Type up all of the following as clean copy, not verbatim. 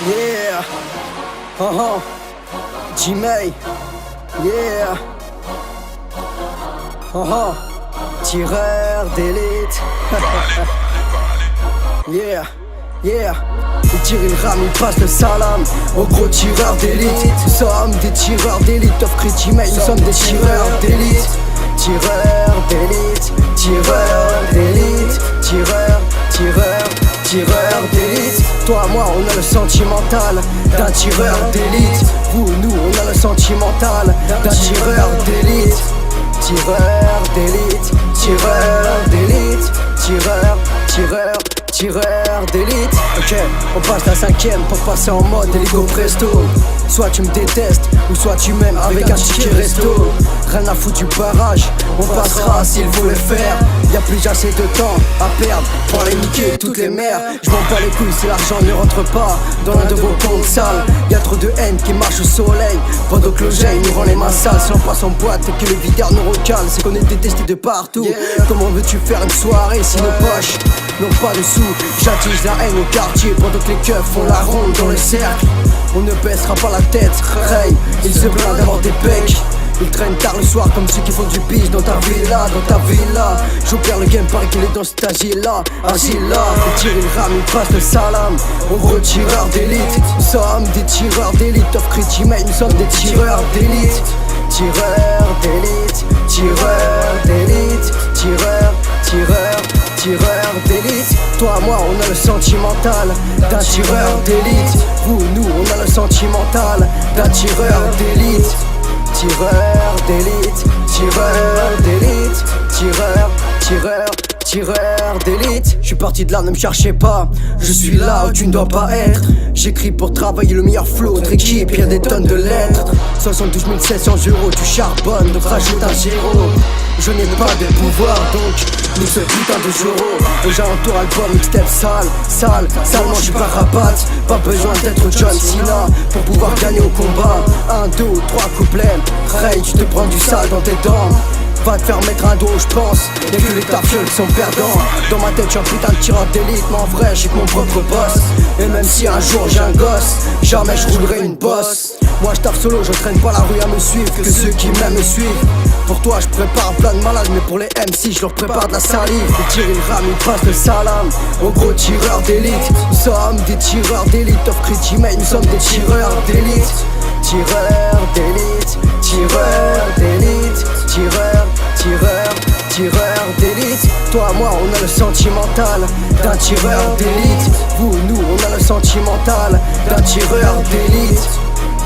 Yeah, G-May, yeah, tireur d'élite. Yeah, yeah. Il tire, il rame, il passe le salam aux gros tireurs d'élite. Nous sommes des tireurs d'élite, offre G-May, nous sommes des tireurs d'élite. Tireurs d'élite, tireurs d'élite, tireurs d'élite. Toi, moi, on a le sentimental d'un tireur d'élite. Vous, nous, on a le sentimental d'un tireur d'élite. Tireur d'élite, tireur d'élite, tireur d'élite. Ok, on passe la cinquième pour passer en mode hélico presto. Soit tu me détestes, ou soit tu m'aimes avec un ticket resto. Rien à foutre du barrage, on passera s'il faut le faire. Y'a plus assez de temps à perdre pour aller niquer toutes les mères. Je m'en bats les couilles si l'argent ne rentre pas dans l'un de vos comptes sales. Y'a trop de haine qui marche au soleil pendant que l'oseille nous rend les mains sales. Si on passe en boîte et que le videur nous recale, c'est qu'on est détesté de partout. Comment veux-tu faire une soirée si nos poches n'ont pas de sous? J'attise la haine au quartier pendant que les keufs font la ronde dans le cercle. On ne baissera pas la tête, Ray, il se plaint d'avoir des becs. Ils traînent tard le soir comme ceux qui font du bis dans ta villa, J'opère le game, pareil qu'il est dans cet asile-là. Il tire, il rame, il passe le salam aux gros tireurs d'élite. Nous sommes des tireurs d'élite, offre G-May, nous sommes des tireurs d'élite. Tireurs d'élite, tireurs d'élite, tireurs d'élite. Toi, moi, on a le sentimental d'un tireur d'élite. Vous, nous, on a le sentimental d'un tireur d'élite. Tireur d'élite, tireur d'élite, tireur d'élite. Je suis parti de là, ne me cherchez pas. Je suis là où tu ne dois pas être. J'écris pour travailler le meilleur flow. Notre équipe, y'a des tonnes de lettres. 72 700 €, tu charbonnes, donc rajoute un zéro. Je n'ai pas de pouvoir, donc nique ce putain de zéro. Aux alentours, album, mixtape salement, je suis pas rabat. Pas besoin d'être John Cena pour pouvoir gagner au combat. 1, 2, 3 couplets. Ray, tu te prends du sale dans tes dents. Va te faire mettre un dos, j'pense. Y'a que les tafieux qui sont perdants. Dans ma tête, j'suis un putain de tireur d'élite, mais en vrai, j'ai que mon propre boss. Et même si un jour j'ai un gosse, jamais j'roulerai une bosse. Moi j'taffe solo, je traîne pas la rue à me suivre, que ceux qui m'aiment me suivent. Pour toi, je prépare plein de malades, mais pour les MC, je leur prépare de la salive. Il tire, il rame, il passe le salam aux gros tireurs d'élite. Nous sommes des tireurs d'élite, offre G-May, nous sommes des tireurs d'élite. Tireurs d'élite, tireurs d'élite, tireurs d'élite. Toi, moi, on a le sentimental d'un tireur d'élite. Vous, nous, on a le sentimental d'un tireur d'élite.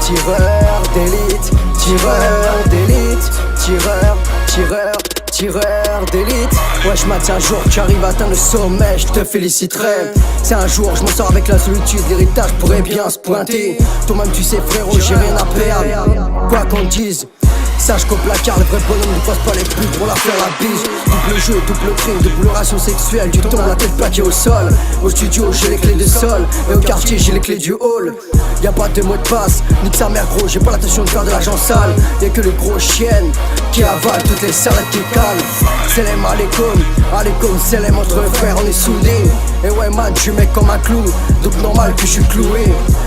Tireur d'élite, tireur d'élite, tireur d'élite. Wesh Matt, c'est un jour que tu arrives à atteindre le sommet, je te féliciterai. C'est un jour, je m'en sors avec la solitude, l'héritage pourrait bien se pointer. Toi-même tu sais frérot, j'ai rien à perdre, quoi qu'on dise. Sache qu'au placard, le vrai bonhomme ne passe pas les putes pour leur faire la bise. Double jeu, double crime, double ration sexuelle. Tu tombes la tête plaquée au sol. Au studio, j'ai les clés de sol. Et au quartier, j'ai les clés du hall. Y'a pas de mot de passe, nique sa mère gros, j'ai pas l'intention de faire de l'argent sale. Y'a que les gros chiennes qui avalent toutes les salades qui calent. Salam alaikum, salam entre frères, on est soudés. Et ouais man, je suis mec comme un clou, donc normal que je suis cloué.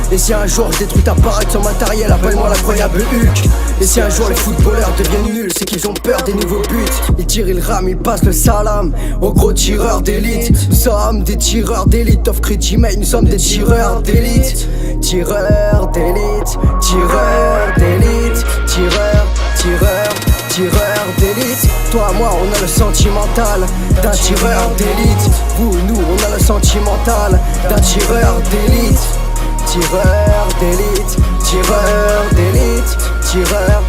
Et si un jour je détruis ta baraque sans matériel, appelle-moi l'incroyable Hulk. Et si un jour les footballeurs deviennent nuls, c'est qu'ils ont peur des nouveaux buts. Ils tirent, ils rament, ils passent le salam aux gros tireurs d'élite. Nous sommes des tireurs d'élite, offre G-May, nous sommes des tireurs d'élite. Tireurs d'élite, tireurs d'élite, tireurs d'élite. Toi, moi, on a le sentimental d'un tireur d'élite. Vous, nous, on a le sentimental d'un tireur d'élite. Tireur d'élite, tireur d'élite, tireur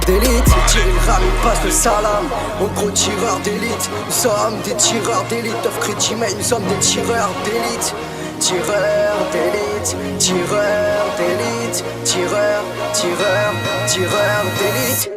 d'élite. Il tire, il rame, il passe le salam aux gros tireurs d'élite. Nous sommes des tireurs d'élite, offre G-May, nous sommes des tireurs d'élite. Tireur d'élite, tireur d'élite, tireur d'élite.